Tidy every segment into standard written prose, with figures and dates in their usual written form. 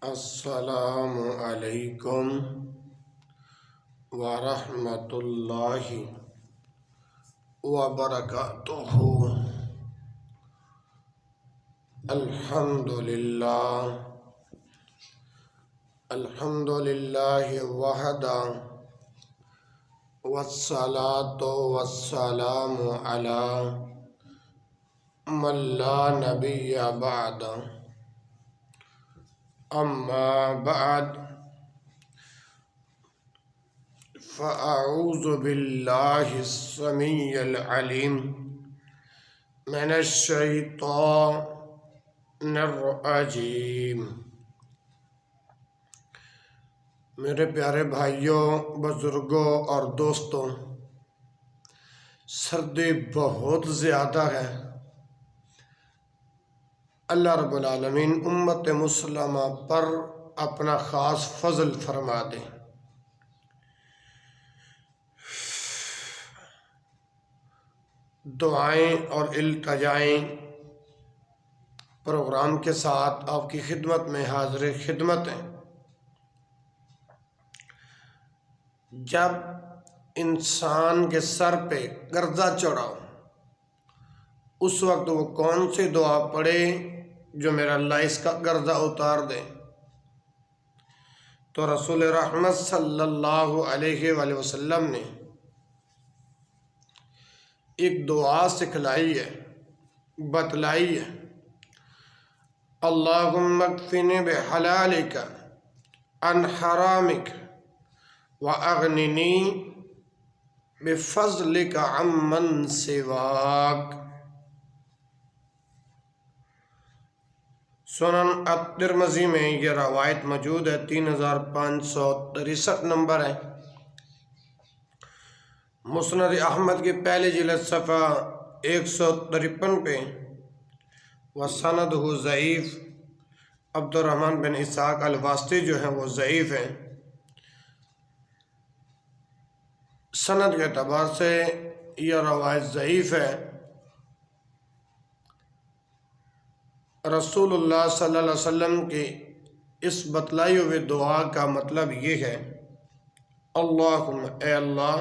السلام علیکم ورحمۃ اللہ وبرکاتہ۔ الحمد للہ وحدہ والصلاة والسلام علی من لا نبی بعد، اما بعد فاعوذ باللہ السمیع العلیم من الشیطان الرجیم۔ میرے پیارے بھائیوں، بزرگوں اور دوستوں، سردی بہت زیادہ ہے۔ اللہ رب العالمین امت مسلمہ پر اپنا خاص فضل فرما دے۔ دعائیں اور التجائیں پروگرام کے ساتھ آپ کی خدمت میں حاضر خدمت ہیں۔ جب انسان کے سر پہ گردہ چڑھا اس وقت وہ کون سی دعا پڑھے جو میرا اللہ اس کا گردہ اتار دے؟ تو رسول رحمت صلی اللہ علیہ وآلہ وسلم نے ایک دعا سکھلائی ہے، بتلائی ہے۔ اللہم اکفنی بحلالک عن حرامک وَأَغْنِنِي بِفَضْلِكَ عَمَّنْ سِوَاكَ۔ سنن الترمذی میں یہ روایت موجود ہے، 3563 نمبر ہے۔ مسند احمد کی پہلی جلد صفحہ 153 پہ وَسَنَدُهُ ضعیف، عبد الرحمن بن اسحاق الواسطی جو ہیں وہ ضعیف ہیں۔ سند کے اعتبار سے یہ روایت ضعیف ہے۔ رسول اللہ صلی اللہ علیہ وسلم کی اس بتلائی ہوئی دعا کا مطلب یہ ہے، اللہم اے اللہ،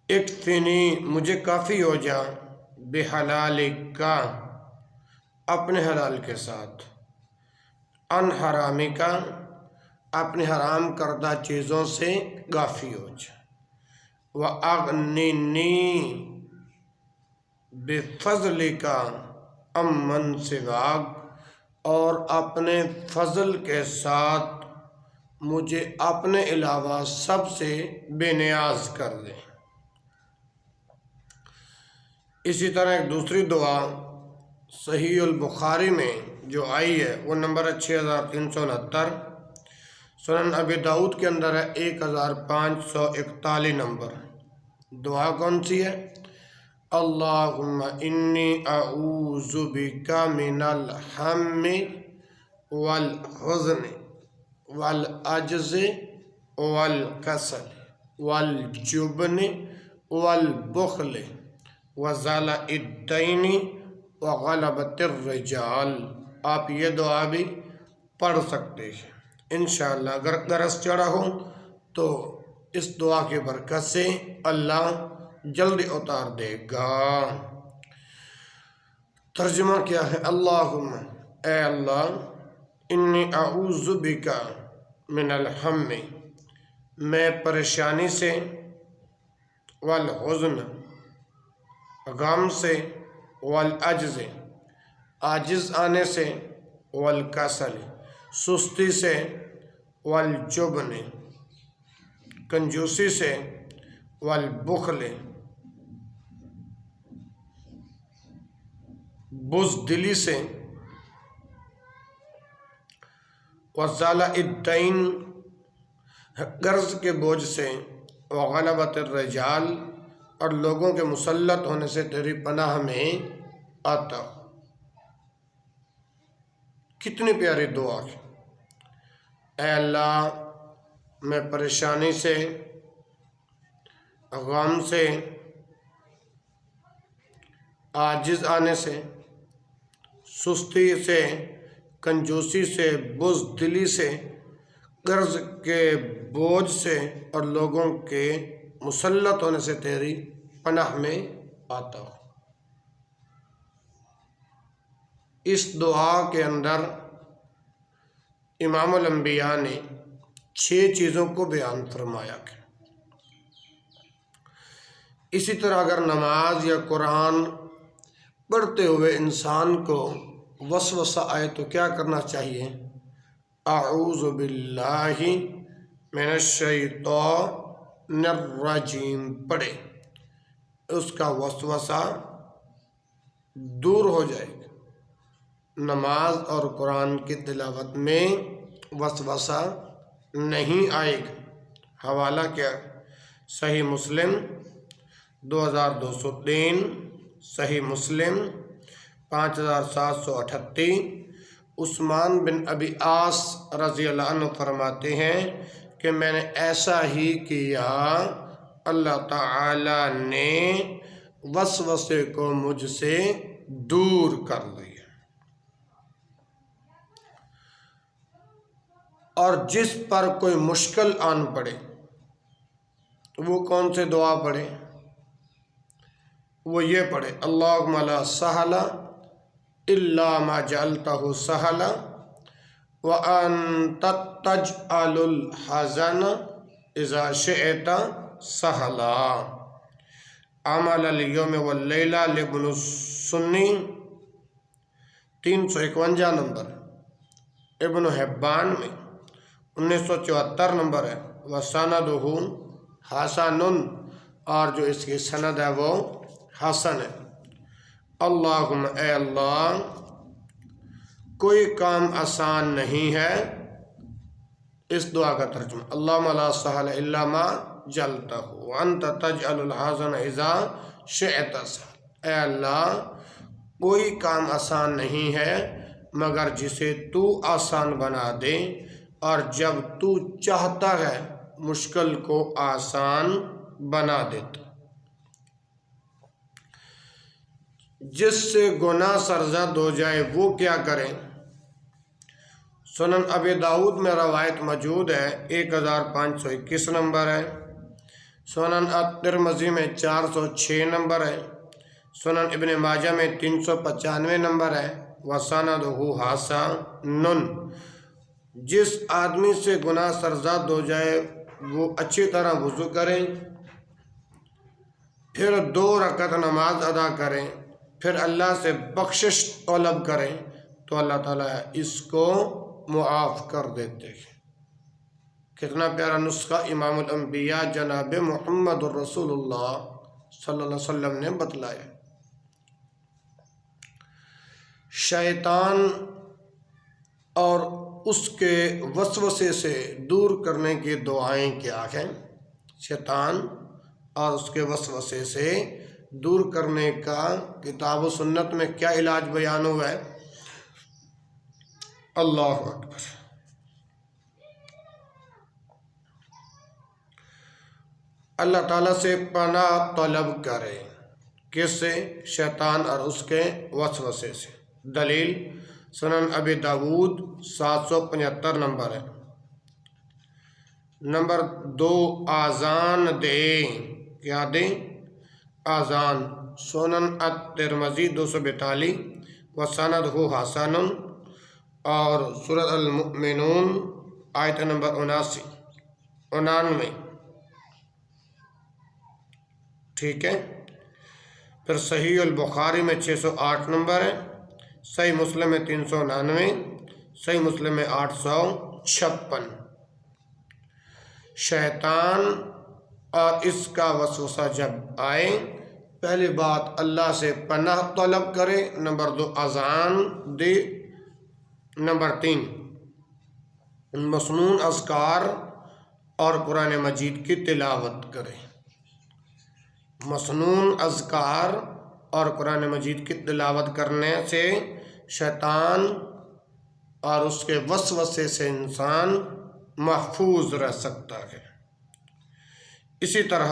اکفنی مجھے کافی ہو جا، بحلالک اپنے حلال کے ساتھ، عن حرامک اپنے حرام کردہ چیزوں سے کافی ہو جا، وَأَغْنِنِي بِفَضْلِكَ عَمَّنْ سِوَاكَ اور اپنے فضل کے ساتھ مجھے اپنے علاوہ سب سے بے نیاز کر دے۔ اسی طرح ایک دوسری دعا صحیح البخاری میں جو آئی ہے وہ نمبر ہے 6369، سنن ابی داؤد کے اندر ہے 1541 نمبر۔ دعا کون سی ہے؟ اللہم انی اعوذ بک من الہم والحزن والعجز والکسل والجبن والبخل وضلع الدین وغلبۃ الرجال۔ آپ یہ دعا بھی پڑھ سکتے ہیں انشاءاللہ۔ اگر غرض چڑھا ہو تو اس دعا کی برکت سے اللہ جلدی اتار دے گا۔ ترجمہ کیا ہے؟ اللہم اے اللہ، انی اعوذ بک من الہم میں پریشانی سے، والحزن غم سے، والعجز عاجز آنے سے، والکسل سستی سے، والجبن کنجوسی سے، والبخل بزدلی سے، وضلع الدین قرض کے بوجھ سے، وغلبۃ الرجال اور لوگوں کے مسلط ہونے سے تیری پناہ میں آتا ہوں۔ کتنی پیاری دعا ہے۔ اے اللہ، میں پریشانی سے، غم سے، عاجز آنے سے، سستی سے، کنجوسی سے، بزدلی سے، قرض کے بوجھ سے اور لوگوں کے مسلط ہونے سے تیری پناہ میں آتا ہوں۔ اس دعا کے اندر امام الانبیاء نے 6 چیزوں کو بیان فرمایا کہ اسی طرح اگر نماز یا قرآن پڑھتے ہوئے انسان کو وسوسہ آئے تو کیا کرنا چاہیے؟ اعوذ باللہ من الشیطان الرجیم پڑھے، اس کا وسوسہ دور ہو جائے گا۔ نماز اور قرآن کی تلاوت میں وسوسہ نہیں آئے گا۔ حوالہ کیا؟ صحیح مسلم 2203، صحیح مسلم 5738۔ عثمان بن ابی عاص رضی اللہ عنہ فرماتے ہیں کہ میں نے ایسا ہی کیا، اللہ تعالی نے وسوسے کو مجھ سے دور کر لیا۔ اور جس پر کوئی مشکل آن پڑے وہ کون سے دعا پڑھے؟ وہ یہ پڑھے، اللہم لا سہل الا ما جعلتہ سہلا وانت تجعل الحزن اذا شئت سہلا۔ عمل الیوم واللیلہ لابن السنی 351 نمبر، ابن حبان میں 1974 نمبر ہے، وسندہ حسن، اور جو اس کی سند ہے وہ حسن ہے۔ اللہم اے اللہ، کوئی کام آسان نہیں ہے۔ اس دعا کا ترجمہ، اللہم لا سہل الا ما جعلتہ وانت تجعل الحزن اذا شئت سہلا۔ اے اللہ، کوئی کام آسان نہیں ہے مگر جسے تو آسان بنا دے، اور جب تو چاہتا ہے مشکل کو آسان بنا دیتا۔ جس سے گناہ سرزد ہو جائے وہ کیا کریں؟ سنن ابی داؤد میں روایت موجود ہے، 1521 نمبر ہے۔ سنن الترمذی میں 406 نمبر ہے۔ سنن ابن ماجہ میں 395 نمبر ہے، وسندہ حسن۔ جس آدمی سے گناہ سرزد ہو جائے وہ اچھی طرح وضو کریں، پھر 2 رکعت نماز ادا کریں، پھر اللہ سے بخشش طلب کریں تو اللہ تعالیٰ اس کو معاف کر دیتے ہیں۔ کتنا پیارا نسخہ امام الانبیاء جناب محمد الرسول اللہ صلی اللہ علیہ وسلم نے بتلایا۔ شیطان اور اس کے وسوسے سے دور کرنے کی دعائیں کیا ہیں؟ شیطان اور اس کے وسوسے سے دور کرنے کا کتاب و سنت میں کیا علاج بیان ہوا ہے؟ اللہ اکبر۔ اللہ تعالیٰ سے پناہ طلب کرے، کس سے؟ شیطان اور اس کے وسوسے سے۔ دلیل سنن ابی داود 775 نمبر ہے۔ نمبر 2، آذان دے، کیا دے؟ آذان۔ سنن الترمذی 242، وسندہ حسن، اور سورۃ المؤمنون آیت نمبر 79۔ ٹھیک ہے۔ پھر صحیح البخاری میں 608 نمبر ہے، صحیح مسلم میں 399، صحیح مسلم میں 856۔ شیطان اور اس کا وسوسہ جب آئے، پہلی بات اللہ سے پناہ طلب کرے، نمبر 2 اذان دے، نمبر 3 مسنون اذکار اور قرآن مجید کی تلاوت کرے۔ مسنون اذکار اور قرآن مجید کی تلاوت کرنے سے شیطان اور اس کے وسوسے سے انسان محفوظ رہ سکتا ہے۔ اسی طرح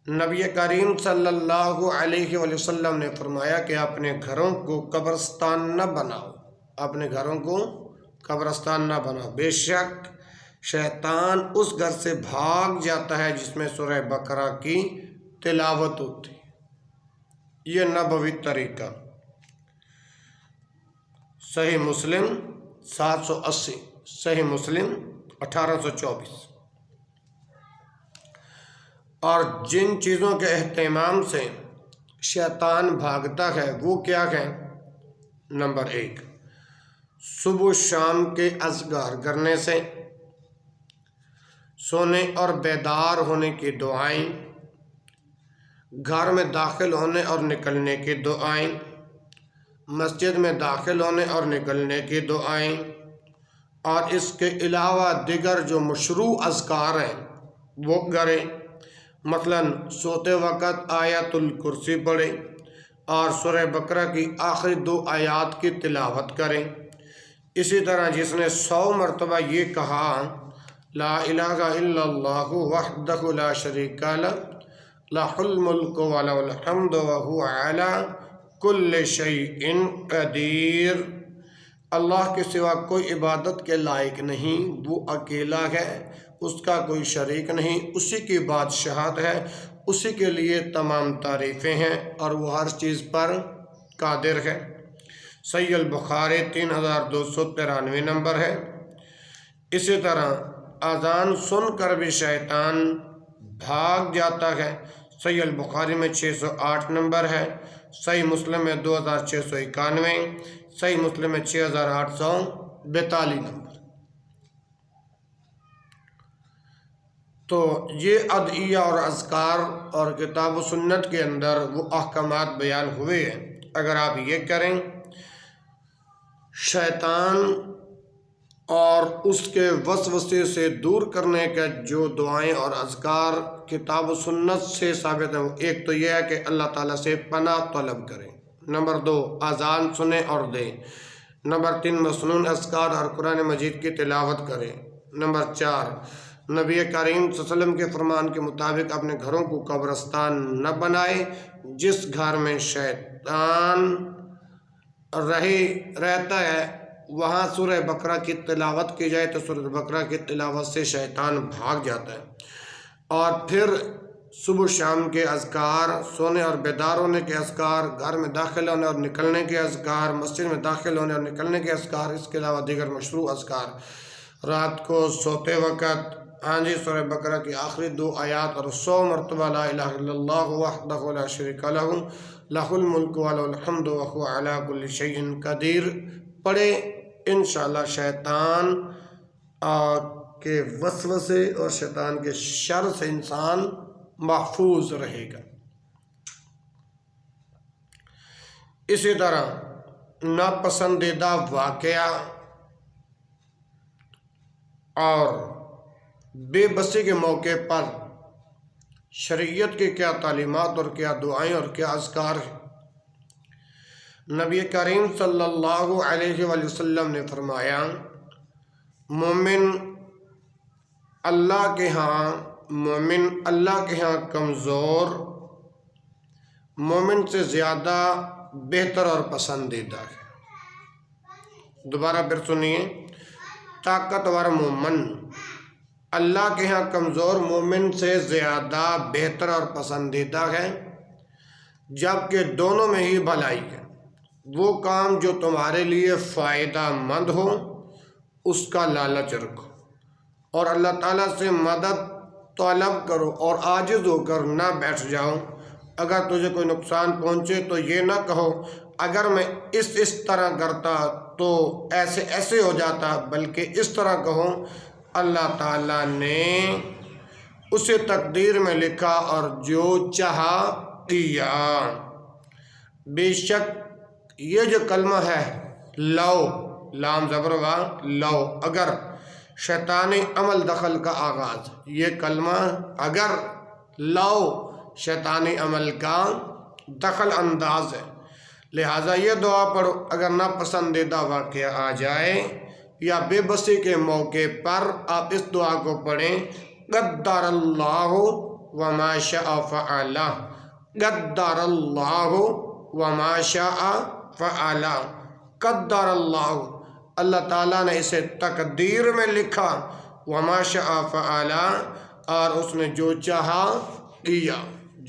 نبی کریم صلی اللہ علیہ وسلم نے فرمایا کہ اپنے گھروں کو قبرستان نہ بناؤ، اپنے گھروں کو قبرستان نہ بناؤ، بے شک شیطان اس گھر سے بھاگ جاتا ہے جس میں سورہ بقرہ کی تلاوت ہوتی ہے۔ یہ نبوی طریقہ۔ صحیح مسلم 780، صحیح مسلم 1824۔ اور جن چیزوں کے اہتمام سے شیطان بھاگتا ہے وہ کیا ہے؟ نمبر 1، صبح و شام کے اذکار کرنے سے، سونے اور بیدار ہونے کی دعائیں، گھر میں داخل ہونے اور نکلنے کی دعائیں، مسجد میں داخل ہونے اور نکلنے کی دعائیں، اور اس کے علاوہ دیگر جو مشروع اذکار ہیں وہ کریں۔ مثلا سوتے وقت آیت الکرسی پڑھیں اور سورہ بقرہ کی آخری 2 آیات کی تلاوت کریں۔ اسی طرح جس نے 100 مرتبہ یہ کہا لا الہ الا اللہ وحدہ لا شریک لہ لہ الملک ولہ الحمد وہو علی کل شیء قدیر، اللہ کے سوا کوئی عبادت کے لائق نہیں، وہ اکیلا ہے، اس کا کوئی شریک نہیں، اسی کی بادشاہت ہے، اسی کے لیے تمام تعریفیں ہیں اور وہ ہر چیز پر قادر ہے۔ صحیح البخاری 3293 نمبر ہے۔ اسی طرح اذان سن کر بھی شیطان بھاگ جاتا ہے، صحیح البخاری میں 608 نمبر ہے، صحیح مسلم میں 2691، صحیح مسلم میں 6842 نمبر۔ تو یہ ادعیہ اور اذکار اور کتاب و سنت کے اندر وہ احکامات بیان ہوئے ہیں، اگر آپ یہ کریں شیطان اور اس کے وسوسے سے دور کرنے کا جو دعائیں اور اذکار کتاب و سنت سے ثابت ہیں، ایک تو یہ ہے کہ اللہ تعالیٰ سے پناہ طلب کریں، نمبر 2 اذان سنیں اور دیں، نمبر 3 مسنون اذکار اور قرآن مجید کی تلاوت کریں، نمبر 4 نبی کریم صلی اللہ علیہ وسلم کے فرمان کے مطابق اپنے گھروں کو قبرستان نہ بنائے، جس گھر میں شیطان رہتا ہے وہاں سورہ بقرہ کی تلاوت کی جائے تو سورہ بقرہ کی تلاوت سے شیطان بھاگ جاتا ہے۔ اور پھر صبح شام کے اذکار، سونے اور بیدار ہونے کے اذکار، گھر میں داخل ہونے اور نکلنے کے اذکار، مسجد میں داخل ہونے اور نکلنے کے اذکار، اس کے علاوہ دیگر مشروع اذکار، رات کو سوتے وقت سورہ بقرہ کی آخری 2 آیات اور 100 مرتبہ لا الہ الا اللہ وحدہ لا شریک لہ لہ الملک ولہ الحمد وہو علی کل شیء قدیر پڑھے، انشاءاللہ شیطان کے وسوسے اور شیطان کے شر سے انسان محفوظ رہے گا۔ اسی طرح ناپسندیدہ واقعہ اور بے بسی کے موقع پر شریعت کی کیا تعلیمات اور کیا دعائیں اور کیا اذکار ہیں۔ نبی کریم صلی اللہ علیہ وآلہ وسلم نے فرمایا مومن اللہ کے ہاں کمزور، مومن سے زیادہ بہتر اور پسندیدہ ہے۔ دوبارہ پھر سنیے، طاقتور مومن اللہ کے ہاں کمزور مومن سے زیادہ بہتر اور پسندیدہ ہے، جبکہ دونوں میں ہی بھلائی ہے۔ وہ کام جو تمہارے لیے فائدہ مند ہو اس کا لالچ رکھو اور اللہ تعالیٰ سے مدد طلب کرو اور عاجز ہو کر نہ بیٹھ جاؤ۔ اگر تجھے کوئی نقصان پہنچے تو یہ نہ کہو اگر میں اس طرح کرتا تو ایسے ہو جاتا، بلکہ اس طرح کہو اللہ تعالیٰ نے اسے تقدیر میں لکھا اور جو چاہا کیا۔ بے شک یہ جو کلمہ ہے لو، لام زبر وا لو، اگر شیطانی عمل دخل کا آغاز، یہ کلمہ اگر لو شیطانی عمل کا دخل انداز ہے، لہٰذا یہ دعا پڑھو اگر ناپسندیدہ واقعہ آ جائے یا بے بسی کے موقع پر آپ اس دعا کو پڑھیں، قدر اللہ وما شاء فعل، قدر اللہ وما شاء فعل، قدر اللہ تعالیٰ نے اسے تقدیر میں لکھا، وما شاء فعل، اور اس نے جو چاہا کیا،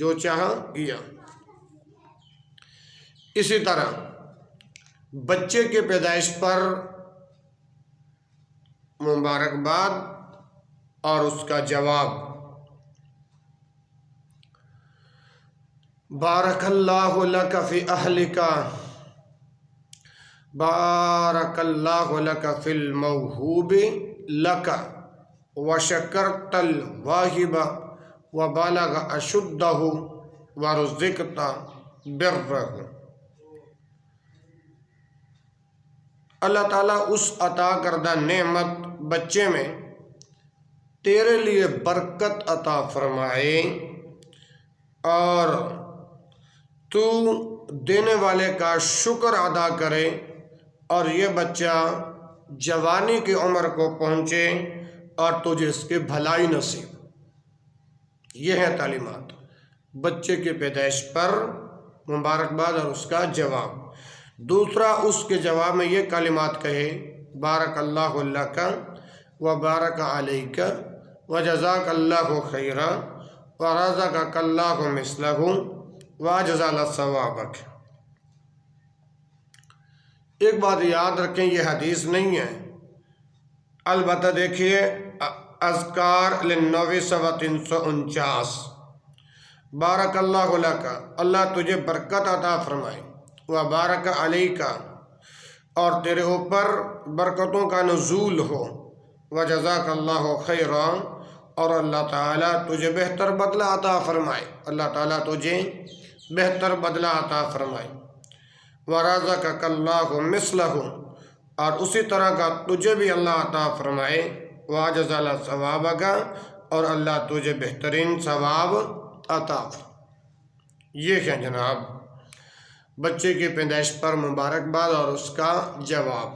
جو چاہا کیا۔ اسی طرح بچے کے پیدائش پر مبارکباد اور اس کا جواب: بارک اللہ لک فی اہلک، بارک اللہ لک فی الموہوب لک، وشکرت الواہب، وبلغ اشدہ، ورزقت برہ۔ اللہ تعالیٰ اس عطا کردہ نعمت بچے میں تیرے لیے برکت عطا فرمائے اور تو دینے والے کا شکر ادا کرے، اور یہ بچہ جوانی کی عمر کو پہنچے اور تجھے اس کی بھلائی نصیب۔ یہ ہے تعلیمات بچے کے پیدائش پر مبارکباد اور اس کا جواب۔ دوسرا، اس کے جواب میں یہ کلمات کہے: بارک اللہ لک وبارک علیک وجزاک اللہ خیرا ورزقک اللہ مثلہ واجزل ثوابک۔ ایک بات یاد رکھیں، یہ حدیث نہیں ہے، البتہ دیکھیے اذکار للنوی 349، بارک اللہ لک، اللہ تجھے برکت عطا فرمائے، وبارک علیک، اور تیرے اوپر برکتوں کا نزول ہو، وجزاک اللہ خیرا، اور اللہ تعالیٰ تجھے بہتر بدلہ عطا فرمائے، اللہ تعالیٰ تجھے بہتر بدلہ عطا فرمائے، ورزقک اللہ مثلہ، اور اسی طرح کا تجھے بھی اللہ عطا فرمائے، واجزل ثوابک، اور اللہ تجھے بہترین ثواب عطا فرمائے۔ یہ ہے جناب بچے کی پیدائش پر مبارکباد اور اس کا جواب۔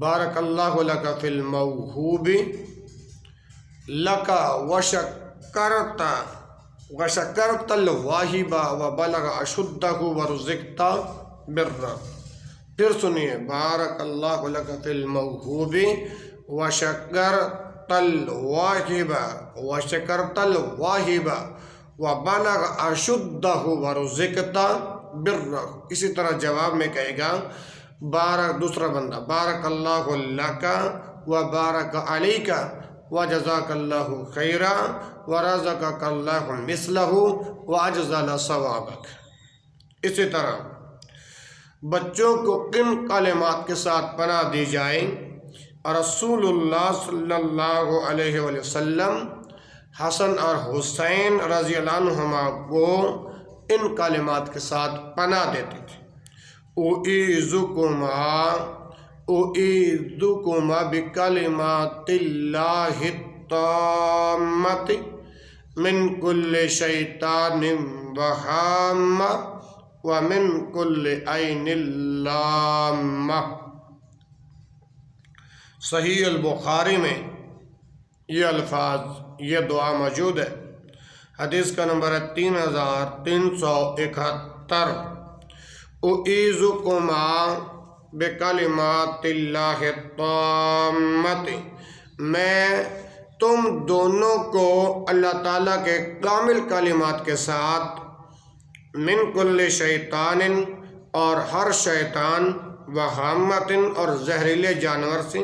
بارک اللہ لک فی الموہوب لک وشکرت الواہب وبلغ اشدہ ورزقت برہ۔ پھر سنیے: بارک اللہ لک فی الموہوب وشکرت الواہب وبلغ اشدہ ورزقت برہ۔ اسی طرح جواب میں کہے گا دوسرا بندہ: بارک اللہ لک وبارک علیک وجزاک اللہ خیرا ورزقک اللہ مثلہ واجزل ثوابک۔ اسی طرح بچوں کو کن کلمات کے ساتھ پناہ دی جائے؟ رسول اللہ صلی اللہ علیہ وآلہ وسلم حسن اور حسین رضی اللہ عنہما کو ان کلمات کے ساتھ پناہ دیتے تھے: اعیذکما بکلمات اللہ التامۃ من کل شیطان وہامہ ومن کل عین لامہ۔ صحیح البخاری میں یہ الفاظ، یہ دعا موجود ہے۔ حدیث کا نمبر ہے 3371۔ اعیذکما بکلمات اللہ التامۃ، میں تم دونوں کو اللہ تعالیٰ کے کامل کلمات کے ساتھ، من کل شیطان، اور ہر شیطان، وہامۃ، اور زہریلے جانور سے،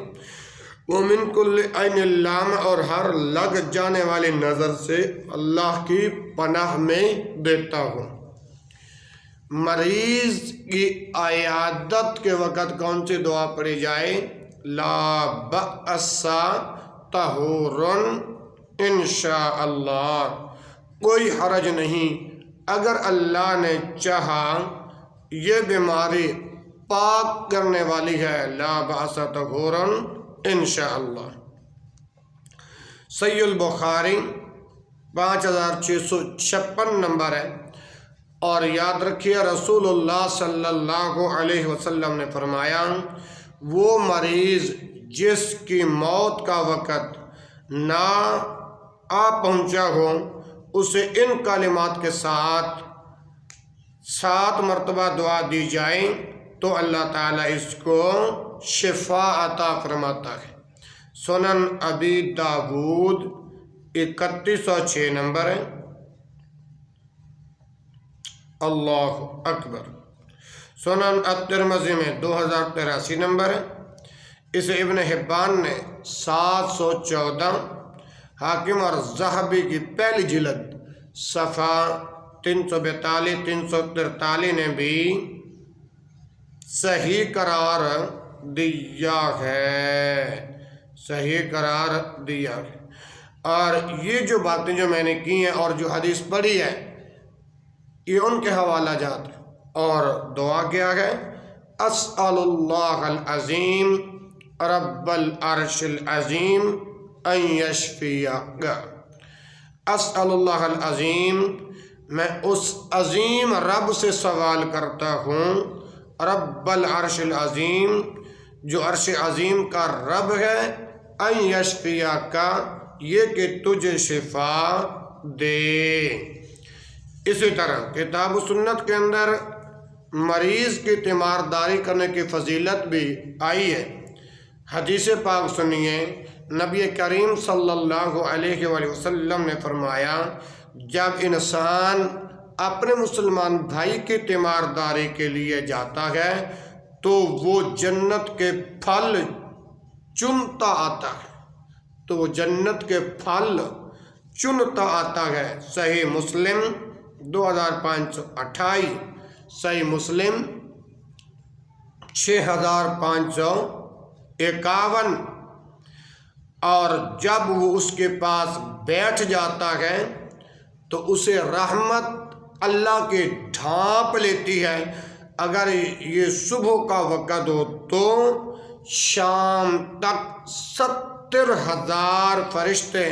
ومن کل عین لامہ، اور ہر لگ جانے والی نظر سے اللہ کی پناہ میں دیتا ہوں۔ مریض کی عیادت کے وقت کون سی دعا پڑھی جائے؟ لا بأس طہور انشاء اللہ، کوئی حرج نہیں اگر اللہ نے چاہا، یہ بیماری پاک کرنے والی ہے، لا بأس طہور انشاء اللہ۔ صحیح البخاری 5656 نمبر ہے۔ اور یاد رکھیے رسول اللہ صلی اللہ علیہ وسلم نے فرمایا: وہ مریض جس کی موت کا وقت نہ آ پہنچا ہو، اسے ان کلمات کے ساتھ 7 مرتبہ دعا دی جائے تو اللہ تعالیٰ اس کو شفا عطا فرماتا ہے۔ سنن ابی داود 3106 نمبر ہے۔ اللہ اکبر۔ سنن الترمذی میں 2083 نمبر ہے۔ اسے ابن حبان نے 714، حاکم اور ذہبی کی پہلی جلد صفحہ 342 343 نے بھی صحیح قرار دیا ہے، صحیح قرار دیا ہے۔ اور یہ جو باتیں جو میں نے کی ہیں اور جو حدیث پڑھی ہے یہ ان کے حوالہ جات ہیں۔ اور دعا کیا ہے؟ اسأل اللہ العظیم رب العرش العظیم ان یشفیک۔ اسأل اللہ العظیم، میں اس عظیم رب سے سوال کرتا ہوں، رب العرش العظیم، جو عرش عظیم کا رب ہے، ان یشفیک، یہ کہ تجھے شفا دے۔ اسی طرح کتاب و سنت کے اندر مریض کی تیمارداری کرنے کی فضیلت بھی آئی ہے۔ حدیث پاک سنیے، نبی کریم صلی اللہ علیہ وآلہ وسلم نے فرمایا، جب انسان اپنے مسلمان بھائی کی تیمارداری کے لیے جاتا ہے تو وہ جنت کے پھل چنتا آتا ہے، تو وہ جنت کے پھل چنتا آتا ہے۔ صحیح مسلم 2528، صحیح مسلم 6551۔ اور جب وہ اس کے پاس بیٹھ جاتا ہے تو اسے رحمت اللہ کی ڈھانپ لیتی ہے۔ اگر یہ صبح کا وقت ہو تو شام تک 70,000 فرشتے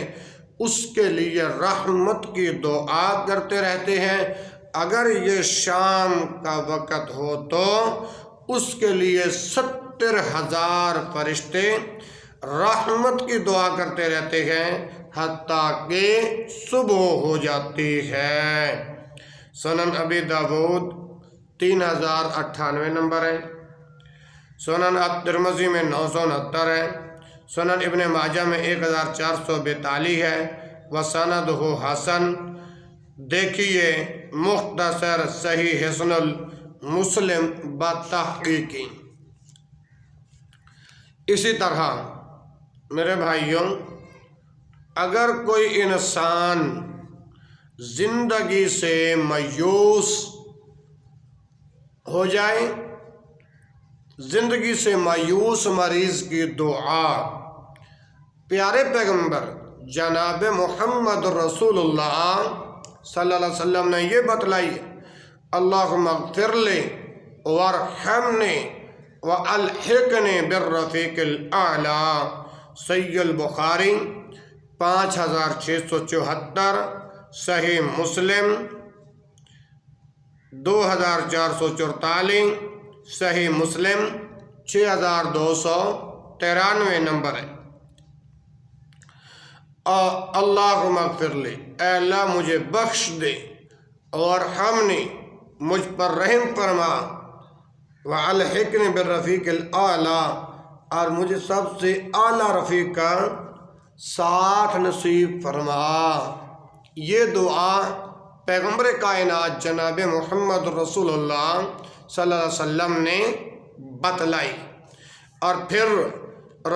اس کے لیے رحمت کی دعا کرتے رہتے ہیں۔ اگر یہ شام کا وقت ہو تو اس کے لیے 70,000 فرشتے رحمت کی دعا کرتے رہتے ہیں حتیٰ کہ صبح ہو جاتی ہے۔ سنن ابی داود 3098 نمبر ہے۔ سنن الترمذی میں 969 ہے۔ سنن ابن ماجہ میں 1442 ہے۔ وسندہ حسن۔ دیکھیے مختصر صحیح حسن المسلم بتحقیقی۔ اسی طرح میرے بھائیوں، اگر کوئی انسان زندگی سے مایوس ہو جائے، زندگی سے مایوس مریض کی دعا پیارے پیغمبر جناب محمد رسول اللہ صلی اللہ علیہ وسلم نے یہ بتلائی، اللہم اغفر لی وارحمنی والحقنی بالرفیق الاعلی۔ صحیح البخاری 5674، صحیح مسلم 2444، صحیح مسلم 6293 نمبر ہے۔ اللہم اغفر لی، اے اللہ مجھے بخش دے، اور ہمنے مجھ پر رحم فرما، وَالْحِقْنِ بِالرَّفِيقِ الْأَعْلَى، اور مجھے سب سے اعلیٰ رفیق کا ساتھ نصیب فرما۔ یہ دعا پیغمبر کائنات جناب محمد رسول اللہ صلی اللہ علیہ وسلم نے بتلائی۔ اور پھر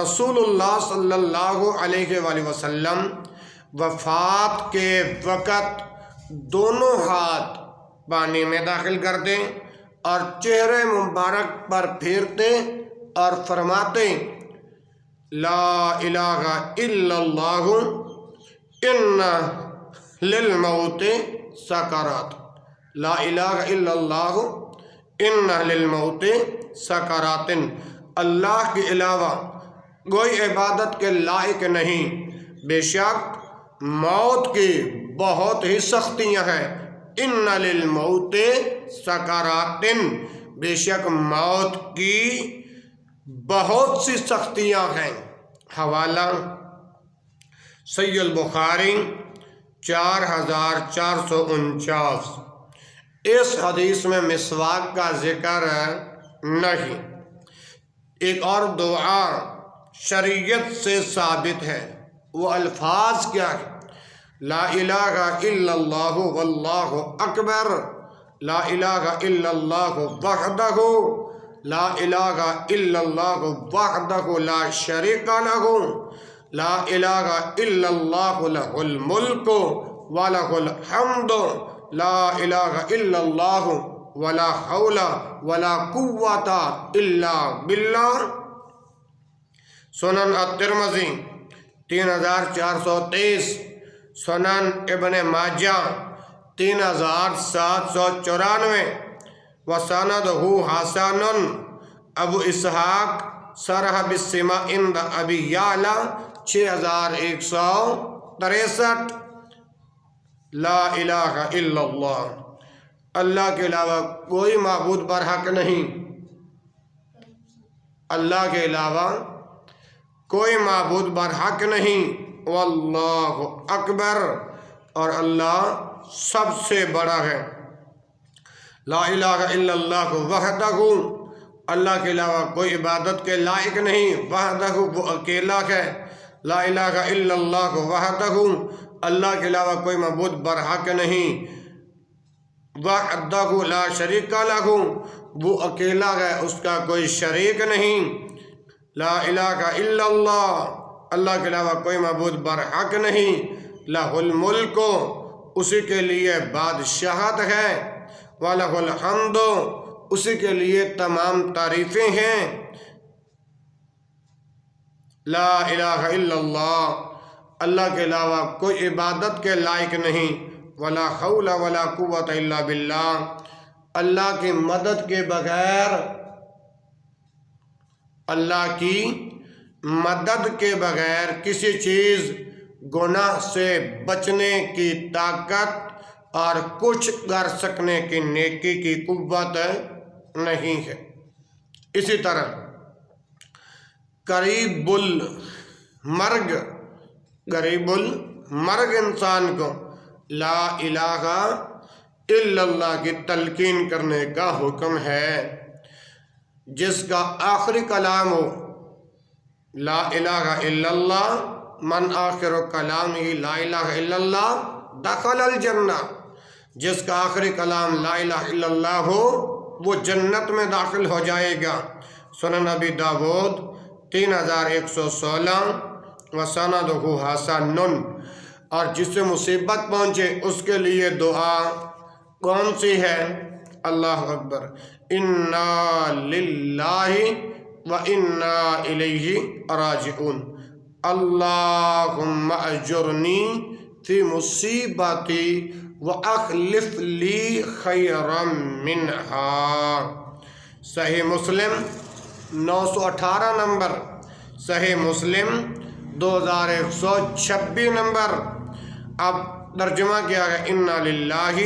رسول اللہ صلی اللہ علیہ وآلہ وسلم وفات کے وقت دونوں ہاتھ پانی میں داخل کر دیں اور چہرے مبارک پر پھیرتے اور فرماتے، لا الہ الا اللہ ان للموت سکرات، لا الہ الا اللہ ان للموت سکرات، اللہ کے علاوہ کوئی عبادت کے لائق نہیں، بے شک موت کی بہت ہی سختیاں ہیں، ان للموت سکرات، بے شک موت کی بہت سی سختیاں ہیں۔ حوالہ صحیح البخاری 4449، اس حدیث میں مسواک کا ذکر نہیں۔ ایک اور دعا شریعت سے ثابت ہے، وہ الفاظ کیا ہے؟ لا الہ الا اللہ واللہ اکبر، لا الہ الا اللہ وحدہ، لا الہ الا اللہ وحدہ لا شریک لہ، لا الہ الا اللہ لہ الملک ولہ الحمد، لا الہ الا اللہ ولا حول ولا قوت الا باللہ۔ سنن الترمذی 3423، سنن ابن ماجہ 3794، وسندہ حسن، ابو اسحاق صرح بالسماع عند ابی یعلا 6163۔ لا الہ الا اللہ، اللہ کے علاوہ کوئی معبود برحق نہیں، اللہ کے علاوہ کوئی معبود برحق نہیں، واللہ اکبر، اور اللہ سب سے بڑا ہے۔ لا الہ الا اللہ وحدہ، اللہ کے علاوہ کوئی عبادت کے لائق نہیں، وحدہ وہ اکیلا ہے۔ لا الہ الا اللہ وحدہ، اللہ کے علاوہ کوئی معبود برحق نہیں، وحدہ لا شریک لہ، وہ اکیلا ہے، اس کا کوئی شریک نہیں۔ لا الہ الا اللہ، اللہ کے علاوہ کوئی معبود برحق نہیں، لہ الملک، اسی کے لیے بادشاہت ہے، وَلَهُ الْحَمْدُ، اسی کے لیے تمام تعریفیں ہیں۔ لا الہ الا اللہ، اللہ کے علاوہ کوئی عبادت کے لائق نہیں، ولا حول ولا قوت الا باللہ، اللہ کی مدد کے بغیر، اللہ کی مدد کے بغیر کسی چیز گناہ سے بچنے کی طاقت اور کچھ کر سکنے کی نیکی کی قوت نہیں ہے۔ اسی طرح قریب المرگ انسان کو لا الہ الا اللہ کی تلقین کرنے کا حکم ہے، جس کا آخری کلام ہو لا الہ الا اللہ، من آخر کلام ہی لا الہ الا اللہ دخل الجنہ، جس کا آخری کلام لا الہ الا اللہ ہو وہ جنت میں داخل ہو جائے گا۔ سنن ابی داود 3116، وسندہ حسن، اور جس سے مصیبت پہنچے اس کے لیے دعا کون سی ہے؟ اللہ اکبر، انا للہ وَإِنَّا إِلَيْهِ راجعون، اللہم اجرنی فی مصیبتی وَأَخْلِفْ لِي خَيْرًا مِنْهَا۔ صحیح مسلم 918 نمبر، صحیح مسلم 2126 نمبر۔ اب ترجمہ کیا ہے، اِنَّا لِلَّهِ،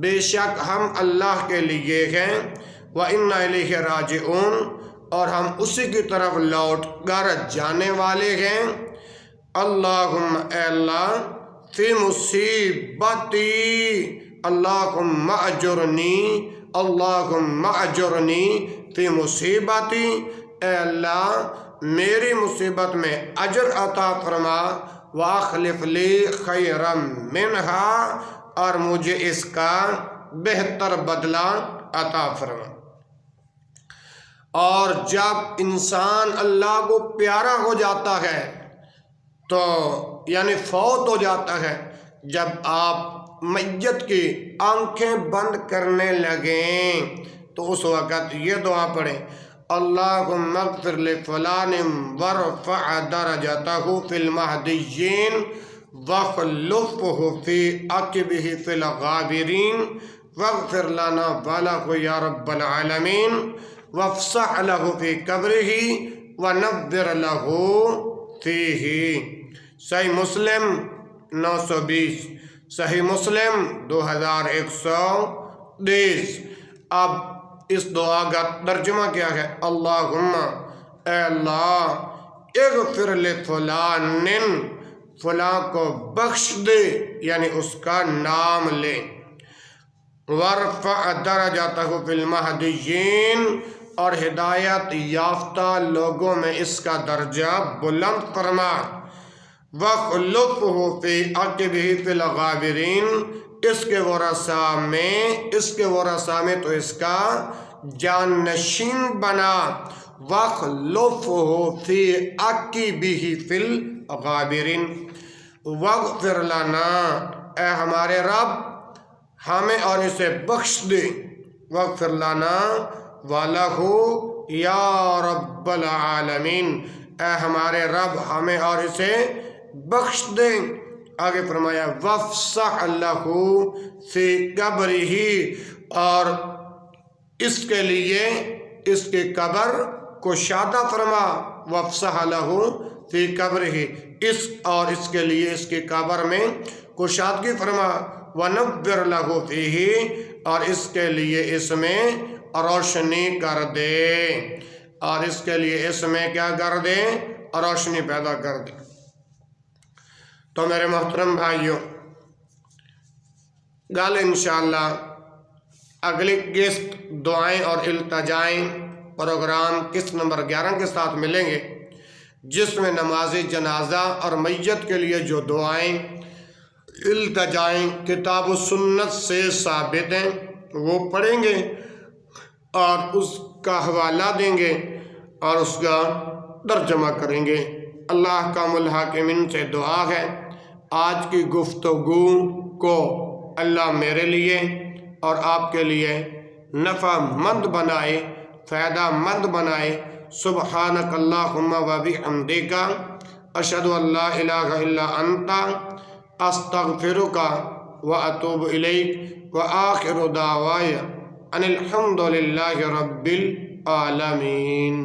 بے شک ہم اللہ کے لیے ہیں، وَإِنَّا إِلَيْهِ راجعون، اور ہم اسی کی طرف لوٹ کر جانے والے ہیں۔ اللہم، اے اللہ، فی مصیبتی، اللہم اجرنی، اللہم اجرنی فی مصیبتی، اے اللہ میری مصیبت میں اجر عطا فرما، واخلف لی خیرا منہا، اور مجھے اس کا بہتر بدلہ عطا فرما۔ اور جب انسان اللہ کو پیارا ہو جاتا ہے تو یعنی فوت ہو جاتا ہے، جب آپ میت کی آنکھیں بند کرنے لگیں تو اس وقت یہ دعا پڑھیں، اللہم اغفر لفلان وارفع درجتہ فی المہدیین واخلفہ فی عقبہ فی الغابرین واغفر لنا وله یا رب العالمین وافسح له فی قبرہ ونور له فیہ۔ صحیح مسلم 920، صحیح مسلم 2120۔ اب اس دعا کا ترجمہ کیا ہے، اللہم، اے اللہ، اغفر لفلان، فلاں کو بخش دے، یعنی اس کا نام لے، ورفع درجتہ فی المہدیین، اور ہدایت یافتہ لوگوں میں اس کا درجہ بلند فرما، وَخْلُفْهُ فِي عَقِبِهِ فِي الْغَابِرِينَ، اس کے ورثاء میں تو اس کا جانشین بنا، وَخْلُفْهُ فِي عَقِبِهِ فِي الْغَابِرِينَ، وَاغْفِرْ لَنَا، اے ہمارے رب ہمیں اور اسے بخش دے، وَاغْفِرْ لَنَا وَلَهُ یا رب العالمین، اے ہمارے رب ہمیں اور اسے بخش دیں۔ آگے فرمایا وَافْسَحْ لَهُ فِي قَبْرِهِ، اور اس کے لیے اس کی قبر کشادہ فرما، وَافْسَحْ لَهُ فِي قَبْرِهِ، اور اس کے لیے اس کی قبر میں کشادگی فرما، وَنَوِّرْ لَهُ فِيهِ، اور اس کے لیے اس میں روشنی کر دے، اور اس کے لیے اس میں کیا کر دے؟ روشنی پیدا کر دے۔ تو میرے محترم بھائیوں، کل انشاءاللہ اگلی قسط دعائیں اور التجائیں پروگرام قسط نمبر 11 کے ساتھ ملیں گے، جس میں نماز جنازہ اور میت کے لیے جو دعائیں التجائیں کتاب و سنت سے ثابت ہیں وہ پڑھیں گے اور اس کا حوالہ دیں گے اور اس کا ترجمہ کریں گے۔ اللہ احکام الحاکمین سے دعا ہے آج کی گفتگو کو اللہ میرے لیے اور آپ کے لیے نفع مند بنائے، فائدہ مند بنائے۔ سبحانک اللہم و بحمدک، اشہد ان لا الہ الا انت، استغفرک و اتوب الیک، و آخر دعوایا ان الحمد للہ رب العالمین۔